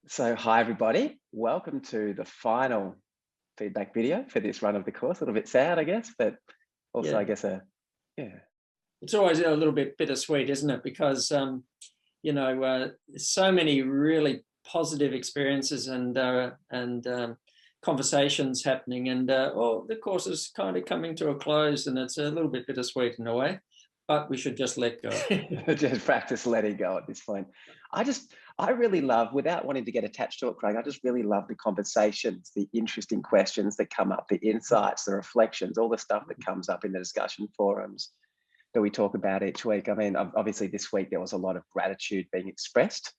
So, hi everybody. Welcome to the final feedback video for this run of the course. A little bit sad, I guess, but also, Yeah, I guess, yeah, it's always a little bit bittersweet, isn't it? Because there's so many really positive experiences and conversations happening, and the course is kind of coming to a close, and it's a little bit bittersweet in a way. But we should just let go. just practice letting go at this point. I just, I really love, without wanting to get attached to it, Craig, I just really love the conversations, the interesting questions that come up, the insights, the reflections, all the stuff that comes up in the discussion forums that we talk about each week. I mean, obviously this week there was a lot of gratitude being expressed.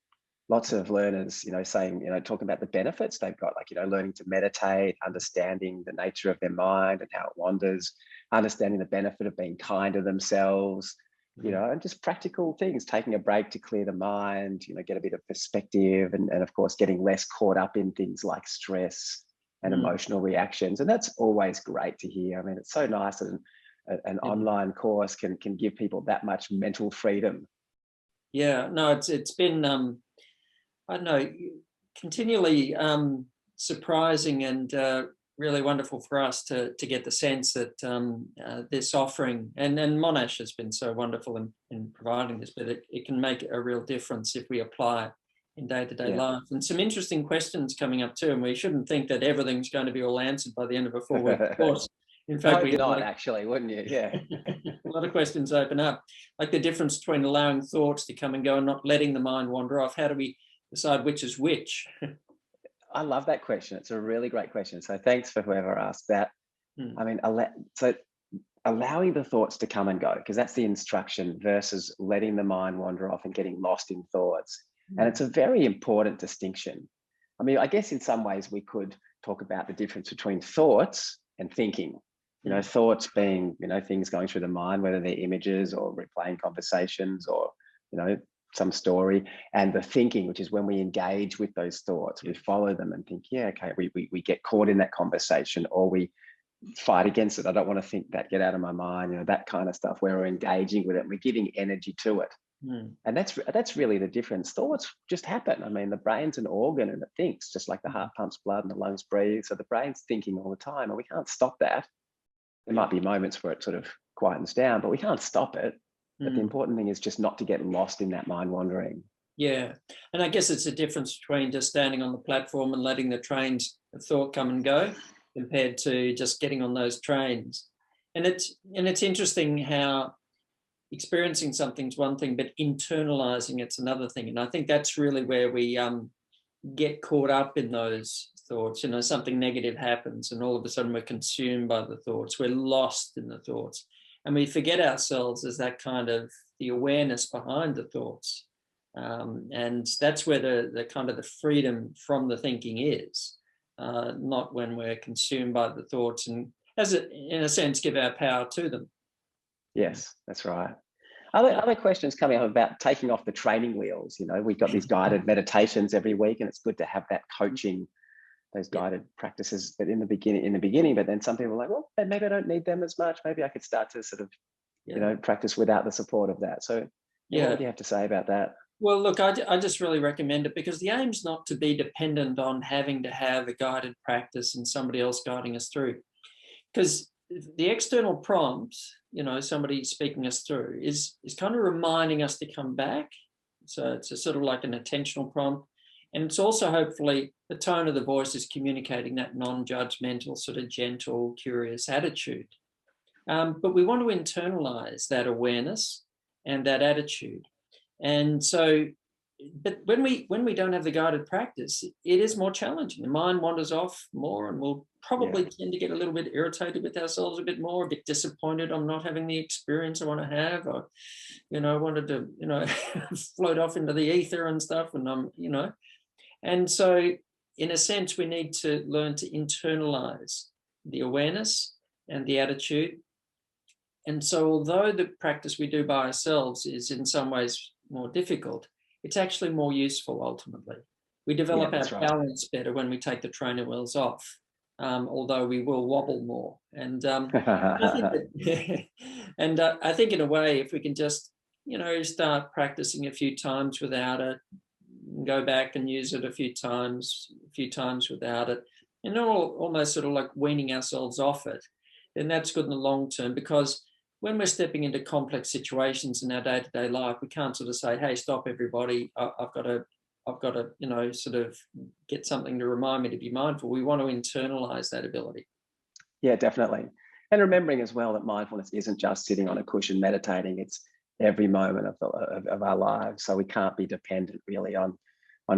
Lots of learners, saying, talking about the benefits they've got, like, learning to meditate, understanding the nature of their mind and how it wanders, understanding the benefit of being kind to themselves, and just practical things, taking a break to clear the mind, get a bit of perspective, and of course, getting less caught up in things like stress and Mm, emotional reactions. And that's always great to hear. I mean, it's so nice that an yeah. online course can give people that much mental freedom. Yeah, no, it's been I don't know, continually surprising and really wonderful for us to get the sense that this offering and Monash has been so wonderful in providing this, but it can make a real difference if we apply it in day-to-day Yeah. life. And some interesting questions coming up too, and we shouldn't think that everything's going to be all answered by the end of a 4-week course. In I fact, hope we have not, actually, wouldn't you? Yeah. a lot of questions open up, like the difference between allowing thoughts to come and go and not letting the mind wander off. How do we decide which is which? I love that question. It's a really great question. So thanks for whoever asked that. Hmm. I mean, so allowing the thoughts to come and go, because that's the instruction, versus letting the mind wander off and getting lost in thoughts. And Hmm. it's a very important distinction. I mean, I guess in some ways we could talk about the difference between thoughts and thinking. Hmm. Thoughts being, things going through the mind, whether they're images or replaying conversations or, you know, some story, and the thinking, which is when we engage with those thoughts, we follow them and think, yeah, okay, we get caught in that conversation, or we fight against it. I don't want to think that, get out of my mind, that kind of stuff, where we're engaging with it, we're giving energy to it. Hmm. And that's really the difference. Thoughts just happen. I mean, the brain's an organ and it thinks, just like the heart pumps blood and the lungs breathe. So the brain's thinking all the time, and we can't stop that. There Yeah. might be moments where it sort of quietens down, but we can't stop it. But the Hmm. important thing is just not to get lost in that mind wandering. Yeah. And I guess it's a difference between just standing on the platform and letting the trains of thought come and go compared to just getting on those trains. And it's interesting how experiencing something's one thing, but internalizing it's another thing. And I think that's really where we get caught up in those thoughts. Something negative happens and all of a sudden we're consumed by the thoughts, we're lost in the thoughts, and we forget ourselves as that kind of the awareness behind the thoughts. And that's where the kind of the freedom from the thinking is, not when we're consumed by the thoughts and, as it, in a sense, give our power to them. Yes, that's right. Other questions coming up about taking off the training wheels. We've got these guided meditations every week, and it's good to have that coaching, those Yeah, guided practices. But in the beginning, but then some people are like, well, maybe I don't need them as much. Maybe I could start to sort of, yeah, practice without the support of that. So, yeah, what yeah. would you have to say about that? Well, look, I just really recommend it because the aim's not to be dependent on having to have a guided practice and somebody else guiding us through. Because the external prompt, somebody speaking us through, is kind of reminding us to come back. So it's a sort of like an attentional prompt. And it's also hopefully the tone of the voice is communicating that non-judgmental, sort of gentle, curious attitude. But we want to internalize that awareness and that attitude. And so, but when we don't have the guided practice, it is more challenging. The mind wanders off more, and we'll Yeah, probably tend to get a little bit irritated with ourselves a bit more, a bit disappointed I'm not having the experience I want to have. Or, I wanted to, float off into the ether and stuff, and and so in a sense, we need to learn to internalize the awareness and the attitude. And so, although the practice we do by ourselves is in some ways more difficult, it's actually more useful ultimately. We yeah, develop our that's right. balance better when we take the trainer wheels off, although we will wobble more. And I think that, and I think in a way, if we can just, start practicing a few times without it, go back and use it a few times without it, and not almost sort of like weaning ourselves off it, then that's good in the long term. Because when we're stepping into complex situations in our day-to-day life, we can't sort of say, "Hey, stop, everybody! I've got to, sort of get something to remind me to be mindful." We want to internalize that ability. Yeah, definitely. And remembering as well that mindfulness isn't just sitting on a cushion meditating, it's every moment of our lives. So we can't be dependent really on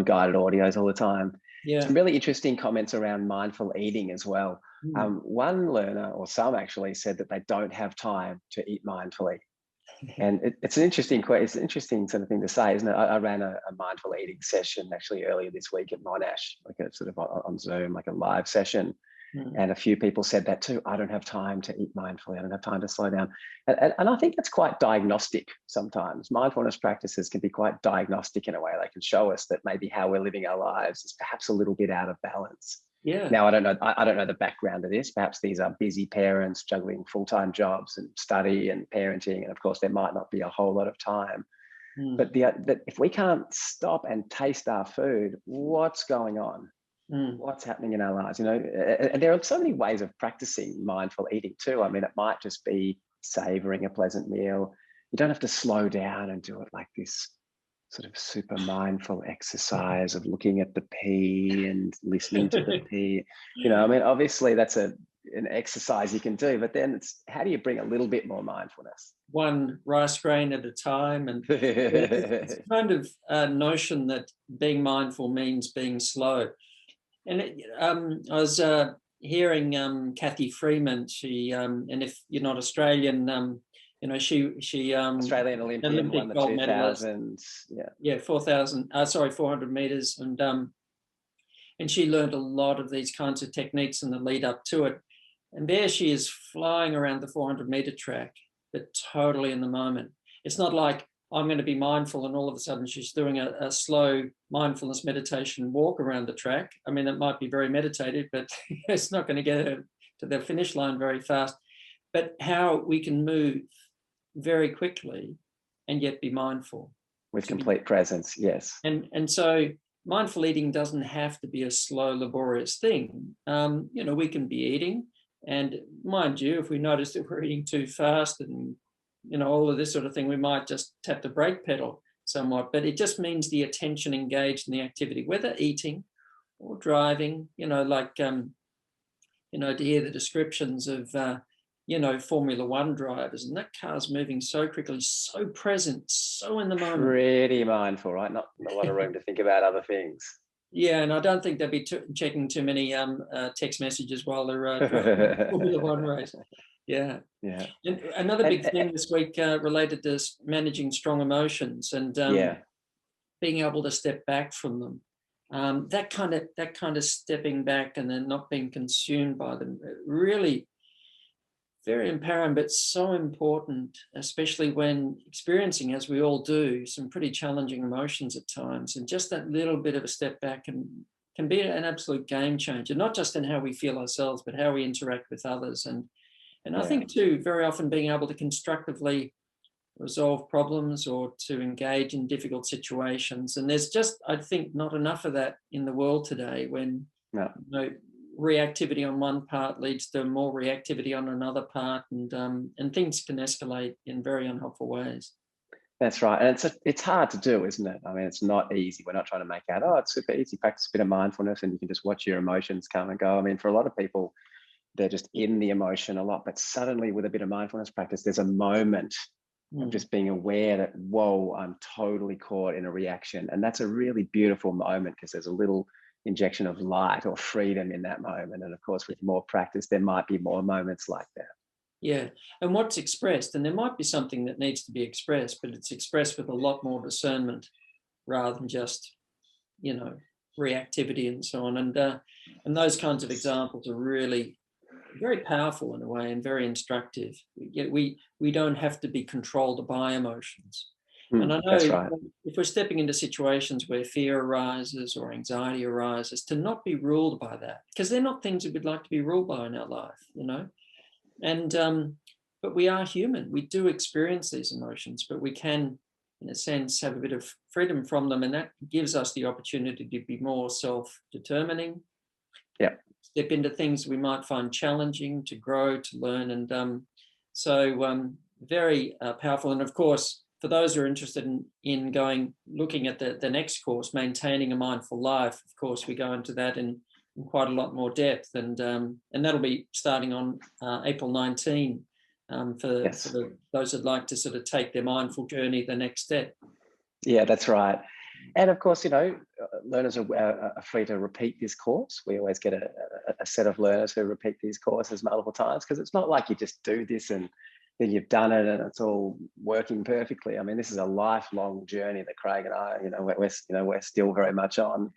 guided audios all the time. Yeah. Some really interesting comments around mindful eating as well. Mm. One learner, or some actually, said that they don't have time to eat mindfully. And it's an interesting it's an interesting sort of thing to say, isn't it? I ran a mindful eating session actually earlier this week at Monash, like a sort of on Zoom, like a live session. Mm. And a few people said that too. I don't have time to eat mindfully. I don't have time to slow down. And I think that's quite diagnostic sometimes. Mindfulness practices can be quite diagnostic in a way. They can show us that maybe how we're living our lives is perhaps a little bit out of balance. Yeah. Now, I don't know. I don't know the background of this. Perhaps these are busy parents juggling full-time jobs and study and parenting, and of course, there might not be a whole lot of time. Mm. But if we can't stop and taste our food, what's going on? Mm. What's happening in our lives? And there are so many ways of practicing mindful eating too. I mean, it might just be savoring a pleasant meal. You don't have to slow down and do it like this sort of super mindful exercise of looking at the pea and listening to the pea. I mean, obviously that's an exercise you can do, but then it's how do you bring a little bit more mindfulness? One rice grain at a time. And it's kind of a notion that being mindful means being slow. And I was hearing Kathy Freeman. She and if you're not Australian, she Australian Olympian, won the gold medalist. 2000. Yeah, 400 meters, and she learned a lot of these kinds of techniques in the lead up to it. And there she is flying around the 400-meter track, but totally in the moment. It's not like I'm going to be mindful and all of a sudden she's doing a slow mindfulness meditation walk around the track. I mean, it might be very meditative, but it's not going to get her to the finish line very fast. But how we can move very quickly and yet be mindful. With complete presence, yes. And so mindful eating doesn't have to be a slow, laborious thing. We can be eating, and mind you, if we notice that we're eating too fast and all of this sort of thing, we might just tap the brake pedal somewhat. But it just means the attention engaged in the activity, whether eating or driving. To hear the descriptions of Formula One drivers, and that car's moving so quickly, so present, so in the moment. Pretty mindful, right? Not a lot of room to think about other things. Yeah, and I don't think they'll be checking too many text messages while they're driving Formula One race. Yeah. Yeah. And another big thing this week related to managing strong emotions and being able to step back from them. That kind of stepping back and then not being consumed by them, really very empowering, but so important, especially when experiencing, as we all do, some pretty challenging emotions at times. And just that little bit of a step back can be an absolute game changer, not just in how we feel ourselves, but how we interact with others. And I think too, very often being able to constructively resolve problems or to engage in difficult situations. And there's just, I think, not enough of that in the world today when reactivity on one part leads to more reactivity on another part, and things can escalate in very unhelpful ways. That's right. And it's hard to do, isn't it? I mean, it's not easy. We're not trying to make out, it's super easy. Practice a bit of mindfulness and you can just watch your emotions come and go. I mean, for a lot of people, they're just in the emotion a lot, but suddenly with a bit of mindfulness practice, there's a moment of just being aware that, whoa, I'm totally caught in a reaction. And that's a really beautiful moment because there's a little injection of light or freedom in that moment. And of course, with more practice, there might be more moments like that. Yeah. And what's expressed, and there might be something that needs to be expressed, but it's expressed with a lot more discernment rather than just, reactivity and so on. And those kinds of examples are really very powerful in a way and very instructive. We don't have to be controlled by emotions. And I know that's right. if we're stepping into situations where fear arises or anxiety arises, to not be ruled by that, because they're not things that we'd like to be ruled by in our life, And but we are human. We do experience these emotions, but we can in a sense, have a bit of freedom from them, and that gives us the opportunity to be more self-determining, Yeah. step into things we might find challenging, to grow, to learn, and so very powerful. And of course, for those who are interested in looking at the next course, Maintaining a Mindful Life, of course, we go into that in quite a lot more depth, and that'll be starting on April 19 for those that'd like to sort of take their mindful journey the next step. Yeah, that's right. And of course, learners are free to repeat this course. We always get a set of learners who repeat these courses multiple times, because it's not like you just do this and then you've done it and it's all working perfectly. I mean, this is a lifelong journey that Craig and I, we're still very much on.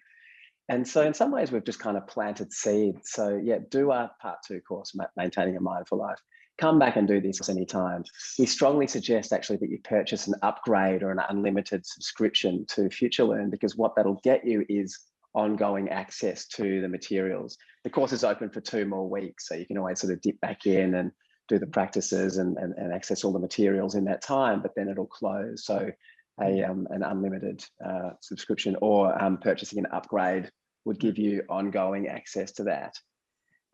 And so in some ways, we've just kind of planted seeds. So yeah, do our part 2 course, Maintaining a Mindful Life. Come back and do this anytime. We strongly suggest actually that you purchase an upgrade or an unlimited subscription to FutureLearn, because what that'll get you is ongoing access to the materials. The course is open for 2 more weeks, so you can always sort of dip back in and do the practices and access all the materials in that time, but then it'll close. So an unlimited subscription or purchasing an upgrade would give you ongoing access to that.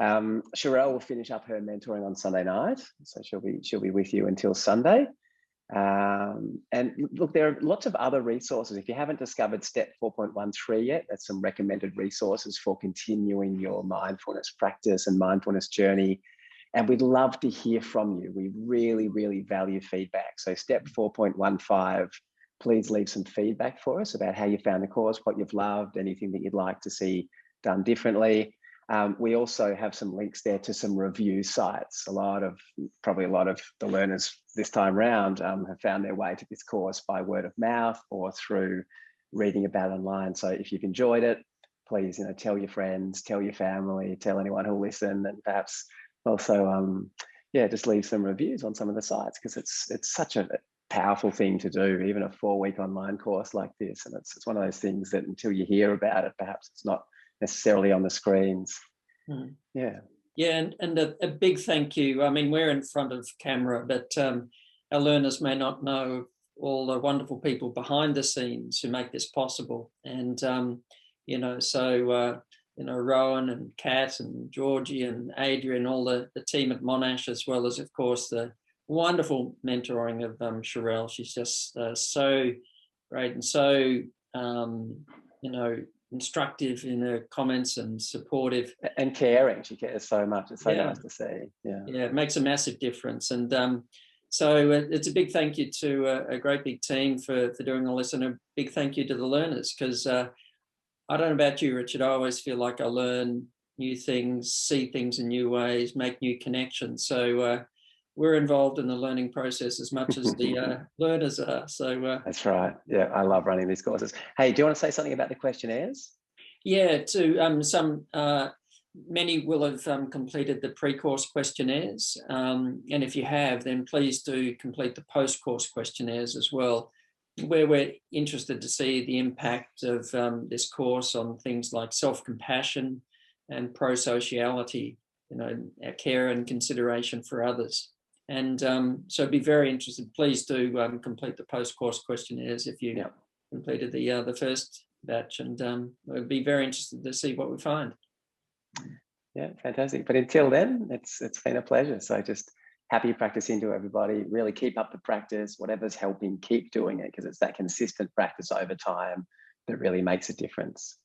Sherelle will finish up her mentoring on Sunday night, so she'll be with you until Sunday. And look, there are lots of other resources. If you haven't discovered Step 4.13 yet, that's some recommended resources for continuing your mindfulness practice and mindfulness journey. And we'd love to hear from you. We really, really value feedback. So Step 4.15, please leave some feedback for us about how you found the course, what you've loved, anything that you'd like to see done differently. We also have some links there to some review sites. Probably a lot of the learners this time round have found their way to this course by word of mouth or through reading about online. So if you've enjoyed it, please, tell your friends, tell your family, tell anyone who'll listen, and perhaps also, just leave some reviews on some of the sites, because it's such a powerful thing to do, even a 4-week online course like this. And it's one of those things that until you hear about it, perhaps it's not necessarily on the screens. Yeah, and a big thank you. I mean, we're in front of camera, but our learners may not know all the wonderful people behind the scenes who make this possible. And Rowan and Kat and Georgie and Adrian, all the team at Monash, as well as, of course, the wonderful mentoring of Sherelle. She's just so great and so instructive in her comments and supportive and caring. She cares so much. It's so nice to see. Yeah, it makes a massive difference. And so it's a big thank you to a great big team for doing all this, and a big thank you to the learners, because I don't know about you, Richard, I always feel like I learn new things, see things in new ways, make new connections. So we're involved in the learning process as much as the learners are. So that's right. Yeah, I love running these courses. Hey, do you want to say something about the questionnaires? Yeah, many will have completed the pre-course questionnaires. And if you have, then please do complete the post-course questionnaires as well, where we're interested to see the impact of this course on things like self-compassion and pro-sociality, our care and consideration for others. And so be very interested. Please do complete the post-course questionnaires if you completed the first batch, and we'll be very interested to see what we find. Yeah, fantastic. But until then, it's been a pleasure. So just happy practicing to everybody. Really keep up the practice. Whatever's helping, keep doing it, because it's that consistent practice over time that really makes a difference.